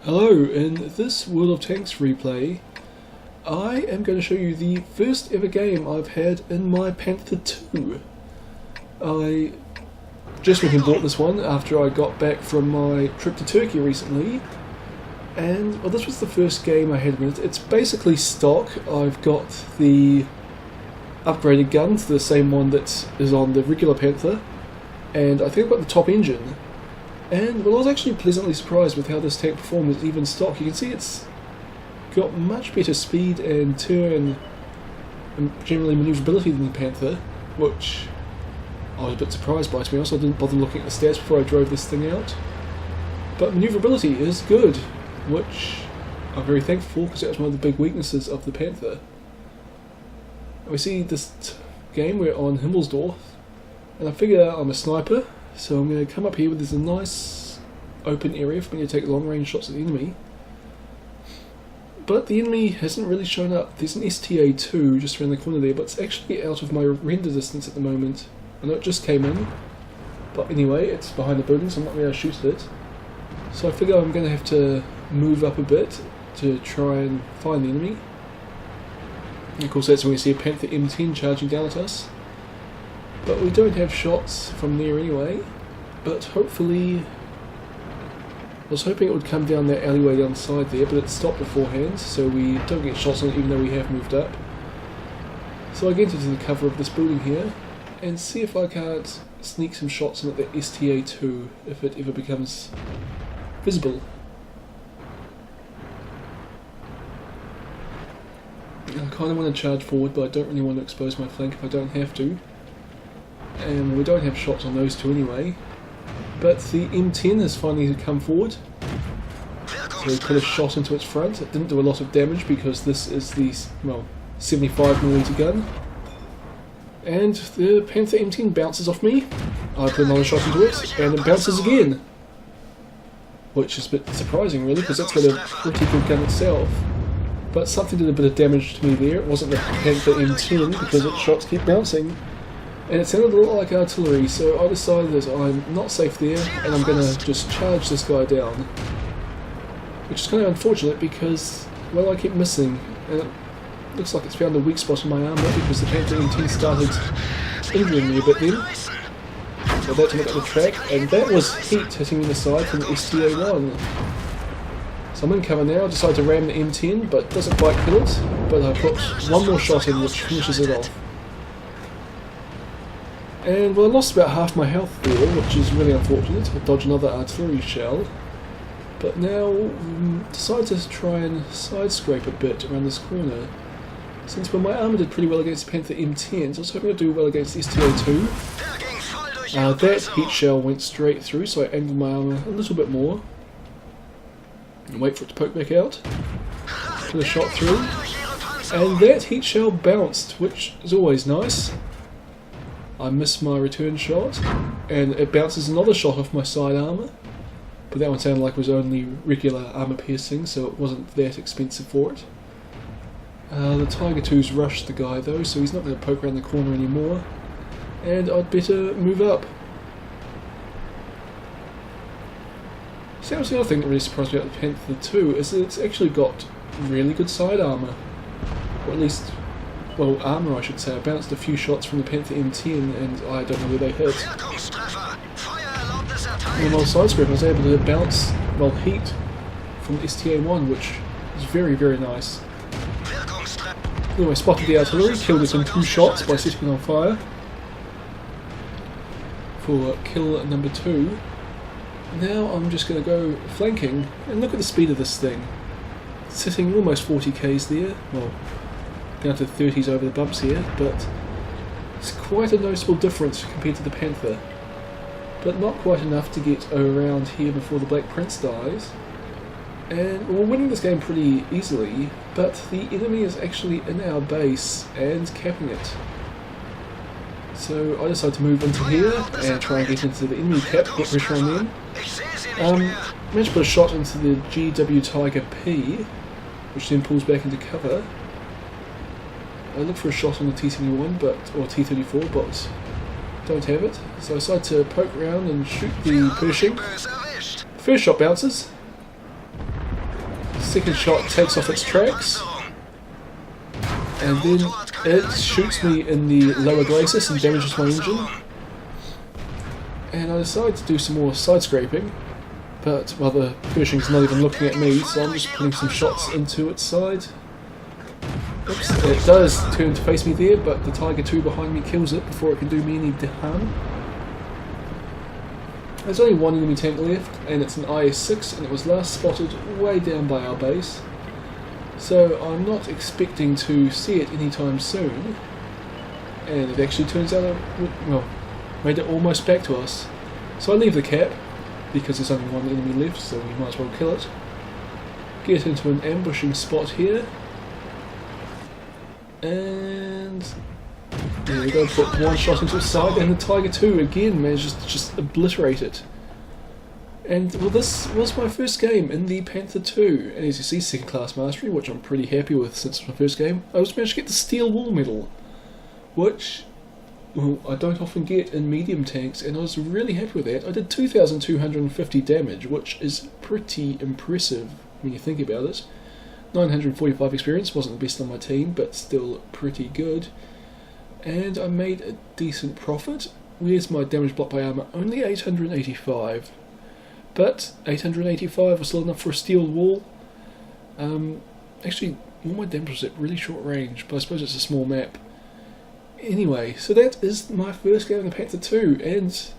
Hello, in this World of Tanks replay, I am going to show you the first ever game I've had in my Panther II. I just went and bought this one after I got back from my trip to Turkey recently, and well, this was the first game I had in it. It's basically stock. I've got the upgraded guns, the same one that is on the regular Panther, and I think I've got the top engine. And well, I was actually pleasantly surprised with how this tank performs even stock. You can see it's got much better speed and turn and generally manoeuvrability than the Panther, which I was a bit surprised by, to be honest. I didn't bother looking at the stats before I drove this thing out. But manoeuvrability is good, which I'm very thankful for because that was one of the big weaknesses of the Panther. And we see this game, we're on Himmelsdorf, and I figure I'm a sniper. So I'm going to come up here where there's a nice open area for me to take long range shots at the enemy. But the enemy hasn't really shown up. There's an STA-2 just around the corner there, but it's actually out of my render distance at the moment. I know it just came in, but anyway, it's behind the building, so I'm not going to shoot at it. So I figure I'm going to have to move up a bit to try and find the enemy. And of course that's when we see a Panther M10 charging down at us. But we don't have shots from there anyway, but hopefully, I was hoping it would come down that alleyway down the side there, but it stopped beforehand, so we don't get shots on it even though we have moved up. So I get into the cover of this building here, and see if I can't sneak some shots in at the STA-2, if it ever becomes visible. I kind of want to charge forward, but I don't really want to expose my flank if I don't have to. And we don't have shots on those two anyway, but the M10 has finally come forward, so we put a shot into its front. It didn't do a lot of damage because this is the, well, 75mm gun, and the Panther M10 bounces off me. I put another shot into it, and it bounces again, which is a bit surprising really, because that's got a pretty good gun itself, but something did a bit of damage to me there. It wasn't the Panther M10 because its shots keep bouncing. And it sounded a lot like artillery, so I decided that I'm not safe there and I'm going to just charge this guy down. Which is kind of unfortunate because, well, I keep missing, and it looks like it's found a weak spot in my armour because the Panther M10 started injuring me a bit then. So that's to look at the track, and that was heat hitting me in the side from the STA-1. So I'm in cover now. I decide to ram the M10, but doesn't quite kill it, but I put one more shot in which finishes it off. And well, I lost about half my health there, which is really unfortunate. I dodged another artillery shell, but now decided to try and side scrape a bit around this corner. Since well, my armour did pretty well against the Panther M10, so I was hoping to do well against the STA-2. That heat shell went straight through, so I angled my armour a little bit more. And wait for it to poke back out. Put a shot through. And that heat shell bounced, which is always nice. I missed my return shot, and it bounces another shot off my side armour, but that one sounded like it was only regular armour piercing, so it wasn't that expensive for it. The Tiger II's rushed the guy though, so he's not going to poke around the corner anymore, and I'd better move up. So that was the other thing that really surprised me about the Panther II, is that it's actually got really good side armour, or at least, well, armour I should say. I bounced a few shots from the Panther M10 and I don't know where they hit. And while side scraping I was able to bounce, well, heat from the STA-1, which is very, very nice. Anyway, spotted the artillery, killed it in 2 shots by setting it on fire for kill number 2. Now I'm just going to go flanking, and look at the speed of this thing. It's sitting almost 40 k's there, well, down to 30s over the bumps here, but it's quite a noticeable difference compared to the Panther. But not quite enough to get around here before the Black Prince dies. And we're winning this game pretty easily, but the enemy is actually in our base and capping it. So I decided to move into here and try and get into the enemy cap, put pressure on them. Managed to put a shot into the GW Tiger P, which then pulls back into cover. I look for a shot on the T-71, or T-34, but don't have it. So I decide to poke around and shoot the Pershing. First shot bounces, second shot takes off its tracks, and then it shoots me in the lower glacis and damages my engine. And I decide to do some more side scraping, but well, the Pershing's not even looking at me, so I'm just putting some shots into its side. Oops, it does turn to face me there, but the Tiger II behind me kills it before it can do me any harm. There's only one enemy tank left, and it's an IS-6, and it was last spotted way down by our base. So I'm not expecting to see it anytime soon. And it actually turns out well, made it almost back to us. So I leave the cap, because there's only one enemy left, so we might as well kill it. Get into an ambushing spot here. And there we go, put one shot into its side, and the Tiger II again manages to just obliterate it. And well, this was my first game in the Panther II, and as you see, second class mastery, which I'm pretty happy with since it's my first game. I also managed to get the steel wool medal, which, well, I don't often get in medium tanks, and I was really happy with that. I did 2,250 damage, which is pretty impressive when you think about it. 945 experience, wasn't the best on my team, but still pretty good. And I made a decent profit. Where's my damage block by armour? Only 885. But 885 was still enough for a steel wall. Actually, all my damage was at really short range, but I suppose it's a small map. Anyway, so that is my first game in the Panther II, and,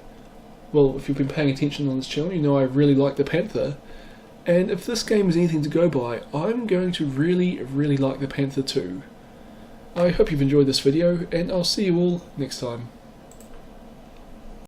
well, if you've been paying attention on this channel, you know I really like the Panther. And if this game is anything to go by, I'm going to really, really like the Panther II. I hope you've enjoyed this video, and I'll see you all next time.